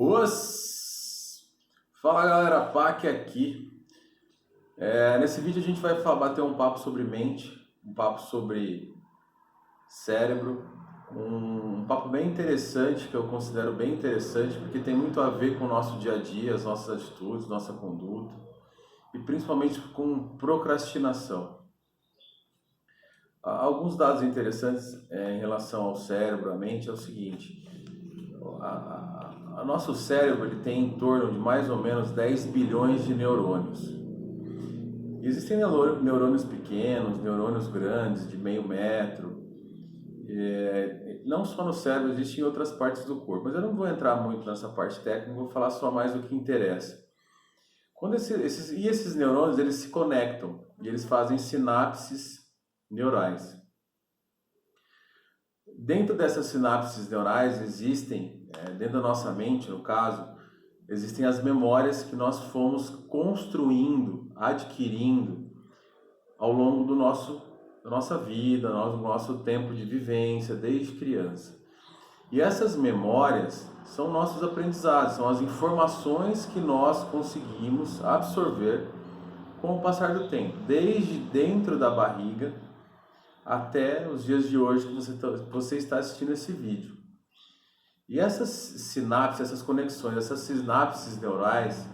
Os... Fala galera, PAC aqui. Nesse vídeo a gente vai bater um papo sobre mente, um papo sobre cérebro, um papo bem interessante, que eu considero bem interessante, porque tem muito a ver com o nosso dia a dia, as nossas atitudes, nossa conduta, e principalmente com procrastinação. Alguns dados interessantes em relação ao cérebro, à mente, é o seguinte: o nosso cérebro ele tem em torno de mais ou menos 10 bilhões de neurônios. Existem neurônios pequenos, neurônios grandes, de meio metro. Não só no cérebro, existem em outras partes do corpo, mas eu não vou entrar muito nessa parte técnica, vou falar só mais do que interessa. Quando esses neurônios eles se conectam e eles fazem sinapses neurais. Dentro dessas sinapses neurais existem, dentro da nossa mente, no caso, existem as memórias que nós fomos construindo, adquirindo ao longo da nossa vida, do nosso tempo de vivência, desde criança. E essas memórias são nossos aprendizados, são as informações que nós conseguimos absorver com o passar do tempo, desde dentro da barriga até os dias de hoje que você está assistindo esse vídeo. E essas sinapses, essas conexões, essas sinapses neurais,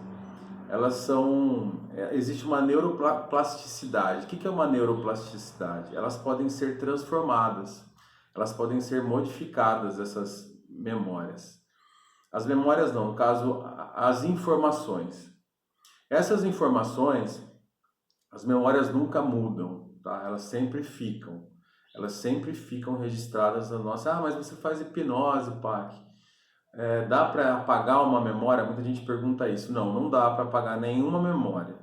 existe uma neuroplasticidade. O que é uma neuroplasticidade? Elas podem ser transformadas, elas podem ser modificadas, essas memórias. As memórias não, no caso, as informações. Essas informações, as memórias nunca mudam, tá? Elas sempre ficam registradas na nossa... mas você faz hipnose, PAC. Dá para apagar uma memória? Muita gente pergunta isso. Não dá para apagar nenhuma memória.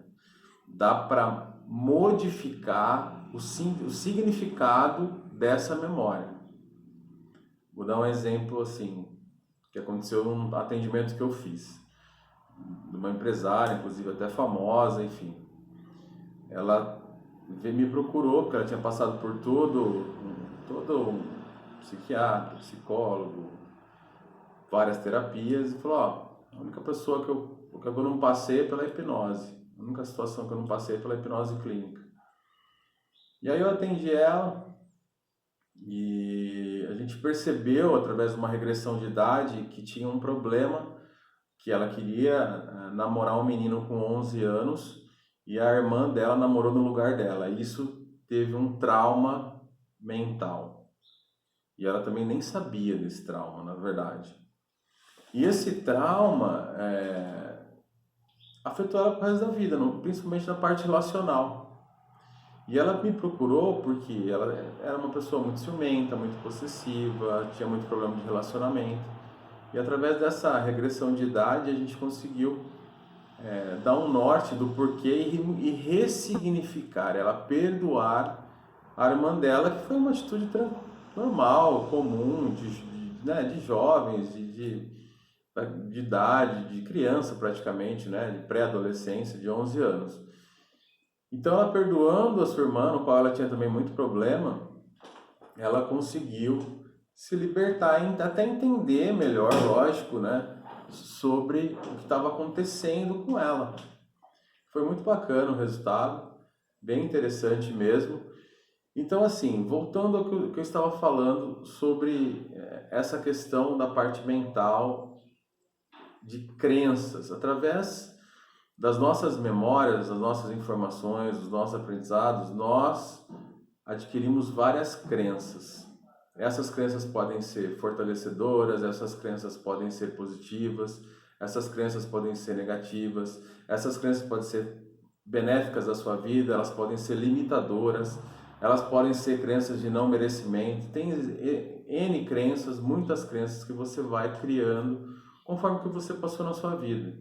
Dá para modificar o significado dessa memória. Vou dar um exemplo assim, que aconteceu num atendimento que eu fiz. De uma empresária, inclusive até famosa, enfim. Ela me procurou, porque ela tinha passado por todo um psiquiatra, psicólogo, várias terapias, e falou: a única pessoa que eu não passei é pela hipnose, a única situação que eu não passei é pela hipnose clínica. E aí eu atendi ela e a gente percebeu, através de uma regressão de idade, que tinha um problema, que ela queria namorar um menino com 11 anos e a irmã dela namorou no lugar dela. Isso teve um trauma mental. E ela também nem sabia desse trauma, na verdade. E esse trauma afetou ela pro resto da vida, principalmente na parte relacional. E ela me procurou porque ela era uma pessoa muito ciumenta, muito possessiva, tinha muito problema de relacionamento. E através dessa regressão de idade a gente conseguiu dar um norte do porquê e ressignificar, ela perdoar a irmã dela, que foi uma atitude normal, comum, de jovens, de idade, de criança praticamente, de pré-adolescência, de 11 anos. Então ela perdoando a sua irmã, no qual ela tinha também muito problema, ela conseguiu se libertar, até entender melhor, lógico, sobre o que estava acontecendo com ela. Foi muito bacana o resultado, bem interessante mesmo. Então, assim, voltando ao que eu estava falando sobre essa questão da parte mental, de crenças, através das nossas memórias, das nossas informações, dos nossos aprendizados, nós adquirimos várias crenças. Essas crenças podem ser fortalecedoras, essas crenças podem ser positivas, essas crenças podem ser negativas, essas crenças podem ser benéficas à sua vida, elas podem ser limitadoras, elas podem ser crenças de não merecimento. Tem N crenças, muitas crenças que você vai criando conforme que você passou na sua vida.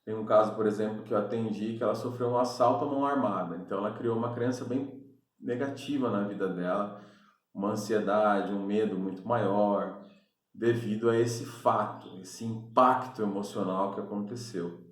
Tem um caso, por exemplo, que eu atendi, que ela sofreu um assalto à mão armada. Então ela criou uma crença bem negativa na vida dela, uma ansiedade, um medo muito maior, devido a esse fato, esse impacto emocional que aconteceu.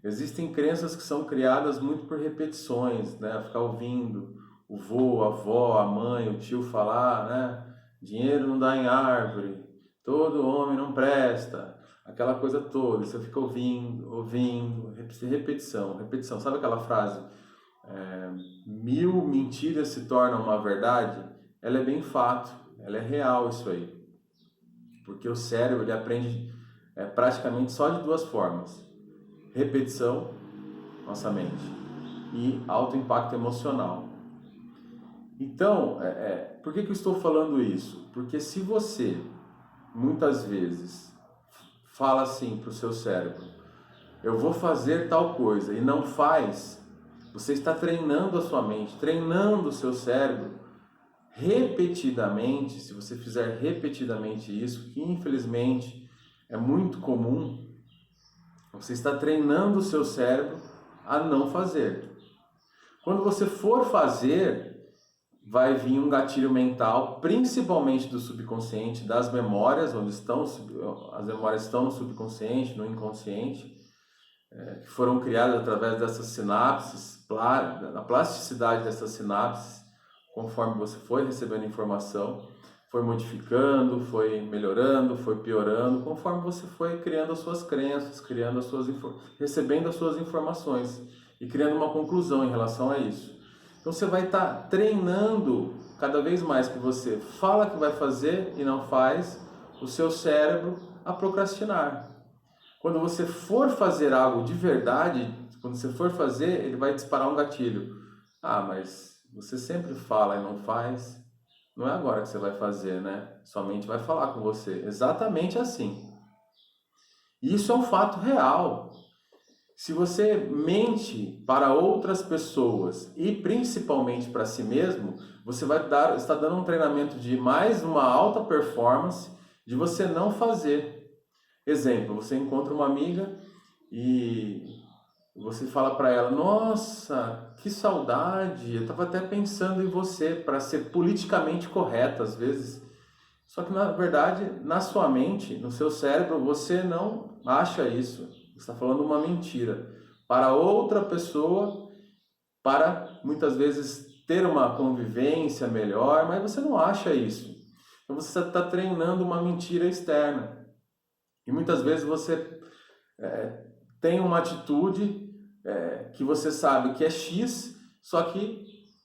Existem crenças que são criadas muito por repetições, ficar ouvindo o vô, a avó, a mãe, o tio falar, dinheiro não dá em árvore, todo homem não presta. aquela coisa toda, você fica ouvindo, repetição, repetição. Sabe aquela frase? 1000 mentiras se tornam uma verdade? Ela é bem fato, ela é real isso aí. Porque o cérebro ele aprende praticamente só de duas formas: repetição, nossa mente, e alto impacto emocional. Então, por que eu estou falando isso? Porque se você, muitas vezes, fala assim para o seu cérebro: eu vou fazer tal coisa, e não faz, você está treinando a sua mente, treinando o seu cérebro repetidamente. Se você fizer repetidamente isso, que infelizmente é muito comum, você está treinando o seu cérebro a não fazer. Quando você for fazer, vai vir um gatilho mental, principalmente do subconsciente, das memórias, onde estão as memórias estão no subconsciente, no inconsciente, que foram criadas através dessas sinapses, da plasticidade dessas sinapses, conforme você foi recebendo informação, foi modificando, foi melhorando, foi piorando, conforme você foi criando as suas crenças, recebendo as suas informações e criando uma conclusão em relação a isso. Então você vai estar treinando cada vez mais que você fala que vai fazer e não faz, o seu cérebro a procrastinar. Quando você for fazer algo de verdade, quando você for fazer, ele vai disparar um gatilho. Mas você sempre fala e não faz. Não é agora que você vai fazer, né? Sua mente vai falar com você. Exatamente assim. Isso é um fato real. Se você mente para outras pessoas e principalmente para si mesmo, você está dando um treinamento de mais uma alta performance de você não fazer. Exemplo, você encontra uma amiga e você fala para ela: nossa, que saudade, eu estava até pensando em você, para ser politicamente correta às vezes. Só que na verdade, na sua mente, no seu cérebro, você não acha isso. Você está falando uma mentira para outra pessoa, para muitas vezes ter uma convivência melhor, mas você não acha isso. Então você está treinando uma mentira externa. E muitas vezes você tem uma atitude que você sabe que é X, só que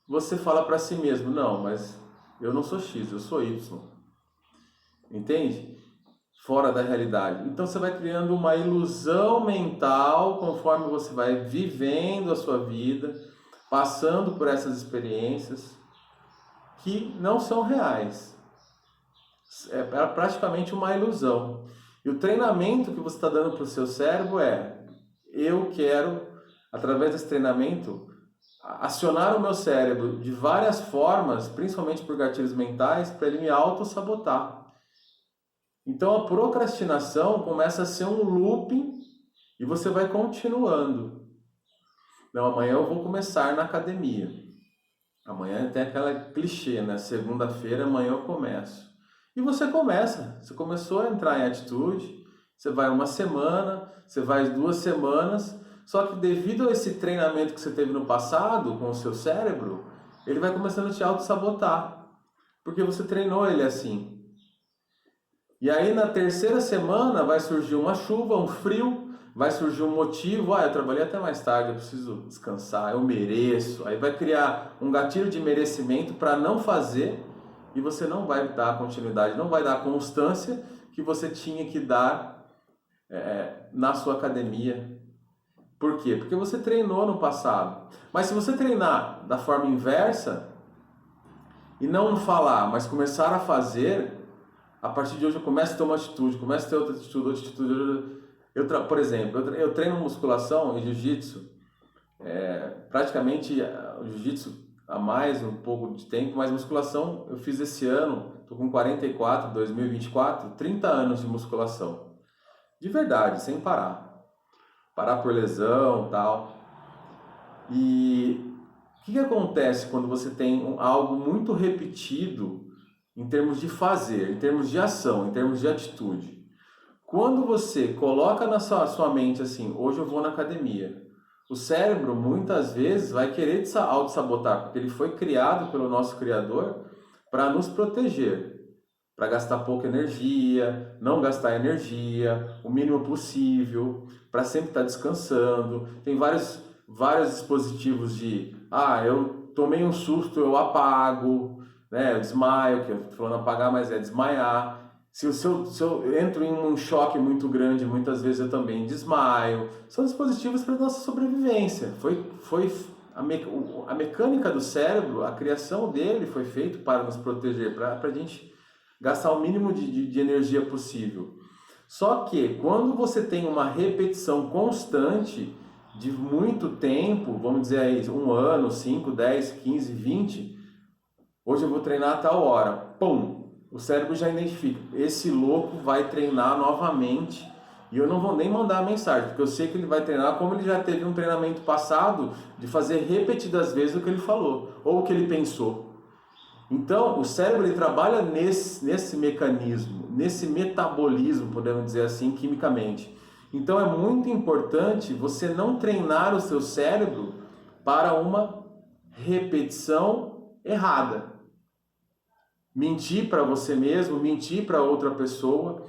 você fala para si mesmo: não, mas eu não sou X, eu sou Y. Entende? Fora da realidade. Então você vai criando uma ilusão mental conforme você vai vivendo a sua vida, passando por essas experiências que não são reais. É praticamente uma ilusão. E o treinamento que você está dando para o seu cérebro eu quero, através desse treinamento, acionar o meu cérebro de várias formas, principalmente por gatilhos mentais, para ele me auto-sabotar. Então a procrastinação começa a ser um looping e você vai continuando. Não, amanhã eu vou começar na academia. Amanhã tem aquela clichê, né? Segunda-feira, amanhã eu começo. E você começa. Você começou a entrar em atitude. Você vai uma semana, você vai 2 semanas. Só que devido a esse treinamento que você teve no passado com o seu cérebro, ele vai começando a te auto-sabotar. Porque você treinou ele assim. E aí na 3ª semana vai surgir uma chuva, um frio, vai surgir um motivo: eu trabalhei até mais tarde, eu preciso descansar, eu mereço. Aí vai criar um gatilho de merecimento para não fazer, e você não vai dar continuidade, não vai dar a constância que você tinha que dar na sua academia. Por quê? Porque você treinou no passado. Mas se você treinar da forma inversa e não falar, mas começar a fazer, a partir de hoje eu começo a ter uma atitude, começo a ter outra atitude. Por exemplo, eu treino musculação e jiu-jitsu, praticamente o jiu-jitsu há mais um pouco de tempo, mas musculação eu fiz esse ano, estou com 44, 2024, 30 anos de musculação. De verdade, sem parar. Parar por lesão e tal. E o que acontece quando você tem algo muito repetido em termos de fazer, em termos de ação, em termos de atitude? Quando você coloca na sua mente assim: hoje eu vou na academia, o cérebro muitas vezes vai querer te auto-sabotar, porque ele foi criado pelo nosso Criador para nos proteger. para gastar pouca energia, não gastar energia, o mínimo possível, para sempre estar descansando. Tem vários dispositivos de, eu tomei um susto, eu apago, né? Eu desmaio, que eu estou falando apagar, mas é desmaiar. Se eu entro em um choque muito grande, muitas vezes eu também desmaio. São dispositivos para nossa sobrevivência. A mecânica do cérebro, a criação dele foi feito para nos proteger, para a gente gastar o mínimo de energia possível. Só que quando você tem uma repetição constante de muito tempo, vamos dizer aí 1 ano, 5, 10, 15, 20, hoje eu vou treinar a tal hora, pum, o cérebro já identifica, esse louco vai treinar novamente e eu não vou nem mandar a mensagem, porque eu sei que ele vai treinar como ele já teve um treinamento passado de fazer repetidas vezes o que ele falou ou o que ele pensou. Então, o cérebro ele trabalha nesse mecanismo, nesse metabolismo, podemos dizer assim, quimicamente. Então, é muito importante você não treinar o seu cérebro para uma repetição errada. Mentir para você mesmo, mentir para outra pessoa,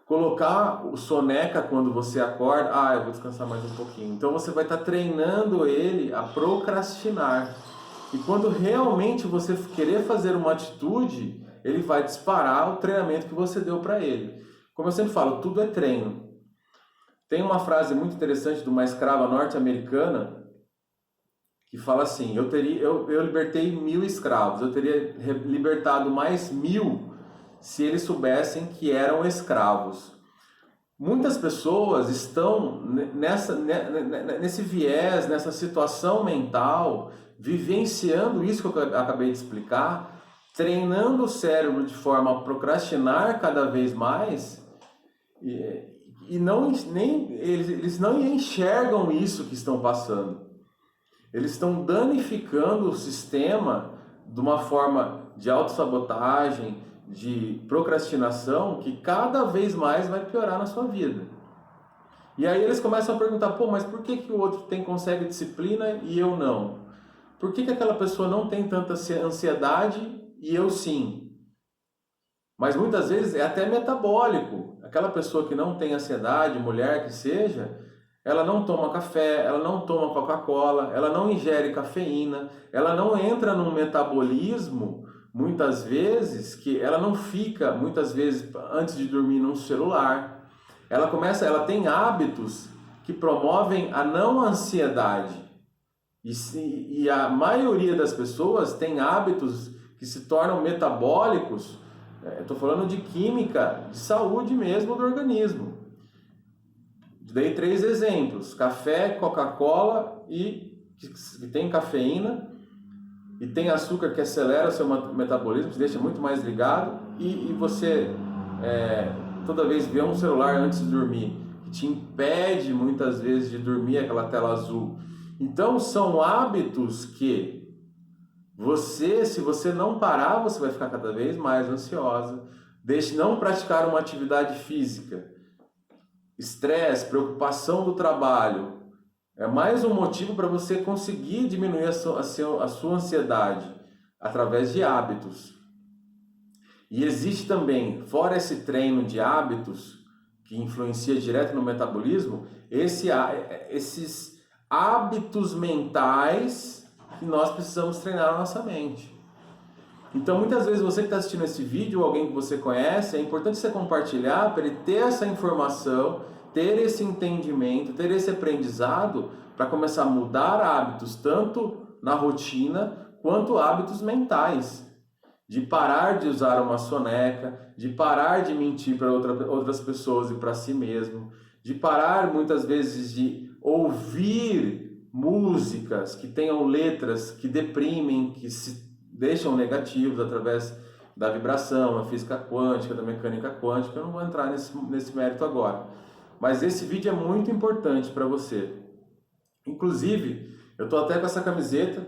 colocar o soneca quando você acorda, eu vou descansar mais um pouquinho. Então, você vai estar treinando ele a procrastinar. E quando realmente você querer fazer uma atitude, ele vai disparar o treinamento que você deu para ele. Como eu sempre falo, tudo é treino. Tem uma frase muito interessante de uma escrava norte-americana que fala assim, eu libertei 1.000 escravos, eu teria libertado mais 1.000 se eles soubessem que eram escravos. Muitas pessoas estão nesse viés, nessa situação mental, vivenciando isso que eu acabei de explicar, treinando o cérebro de forma a procrastinar cada vez mais, eles não enxergam isso que estão passando. Eles estão danificando o sistema de uma forma de autossabotagem, de procrastinação, que cada vez mais vai piorar na sua vida. E aí eles começam a perguntar, mas por que o outro consegue disciplina e eu não? Por que aquela pessoa não tem tanta ansiedade e eu sim? Mas muitas vezes é até metabólico. Aquela pessoa que não tem ansiedade, mulher que seja, ela não toma café, ela não toma Coca-Cola, ela não ingere cafeína, ela não entra num metabolismo, muitas vezes, que ela não fica, muitas vezes, antes de dormir num celular. Ela tem hábitos que promovem a não ansiedade. E a maioria das pessoas tem hábitos que se tornam metabólicos, estou falando de química, de saúde mesmo do organismo. Dei 3 exemplos, café, Coca-Cola que tem cafeína e tem açúcar que acelera o seu metabolismo, te deixa muito mais ligado e você toda vez vê um celular antes de dormir, que te impede muitas vezes de dormir, aquela tela azul. Então são hábitos que se você não parar, você vai ficar cada vez mais ansiosa. Deixe não praticar uma atividade física. Estresse, preocupação do trabalho. É mais um motivo para você conseguir diminuir a sua ansiedade através de hábitos. E existe também, fora esse treino de hábitos, que influencia direto no metabolismo, esses hábitos mentais que nós precisamos treinar na nossa mente. Então, muitas vezes você que está assistindo esse vídeo, ou alguém que você conhece, é importante você compartilhar para ele ter essa informação, ter esse entendimento, ter esse aprendizado para começar a mudar hábitos, tanto na rotina, quanto hábitos mentais. De parar de usar uma soneca, de parar de mentir para outras pessoas e para si mesmo, de parar muitas vezes de ouvir músicas que tenham letras que deprimem, que se deixam negativos através da vibração, da física quântica, da mecânica quântica. Eu não vou entrar nesse mérito agora. Mas esse vídeo é muito importante para você. Inclusive, eu estou até com essa camiseta,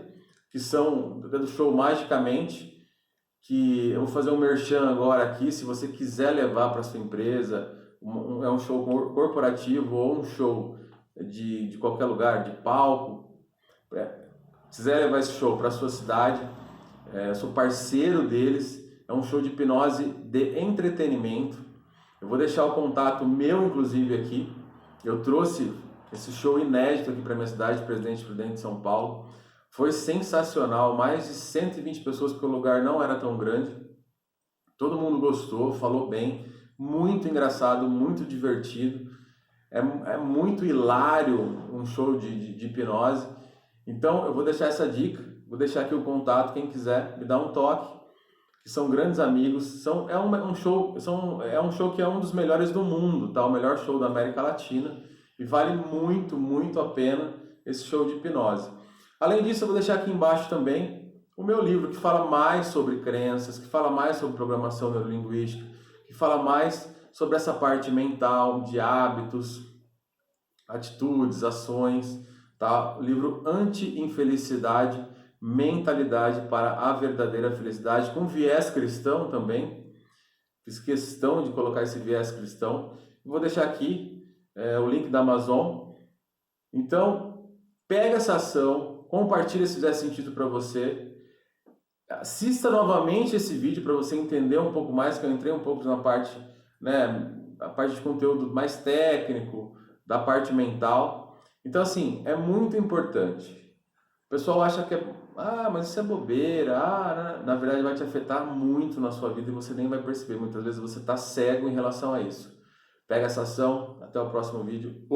que são do show Magicamente, que eu vou fazer um merchan agora aqui, se você quiser levar para sua empresa, é um show corporativo ou um show de qualquer lugar, de palco, quiser levar esse show para a sua cidade, eu sou parceiro deles, é um show de hipnose de entretenimento. Eu vou deixar o contato meu, inclusive, aqui. Eu trouxe esse show inédito aqui para minha cidade, Presidente Prudente de São Paulo. Foi sensacional, mais de 120 pessoas, porque o lugar não era tão grande. Todo mundo gostou, falou bem, muito engraçado, muito divertido. É muito hilário um show de hipnose. Então eu vou deixar essa dica, vou deixar aqui o contato, quem quiser me dá um toque, que são grandes amigos, é um show que é um dos melhores do mundo, tá? O melhor show da América Latina, e vale muito, muito a pena esse show de hipnose. Além disso, eu vou deixar aqui embaixo também o meu livro, que fala mais sobre crenças, que fala mais sobre programação neurolinguística, que fala mais sobre essa parte mental, de hábitos, atitudes, ações, tá? O livro Anti-Infelicidade, Mentalidade para a Verdadeira Felicidade, com viés cristão também. Fiz questão de colocar esse viés cristão. Vou deixar aqui o link da Amazon. Então, pega essa ação, compartilha se fizer sentido para você. Assista novamente esse vídeo para você entender um pouco mais, que eu entrei um pouco na parte, né, a parte de conteúdo mais técnico, da parte mental. Então, assim, é muito importante. O pessoal acha que mas isso é bobeira, na verdade vai te afetar muito na sua vida e você nem vai perceber. Muitas vezes você está cego em relação a isso. Pega essa ação, até o próximo vídeo.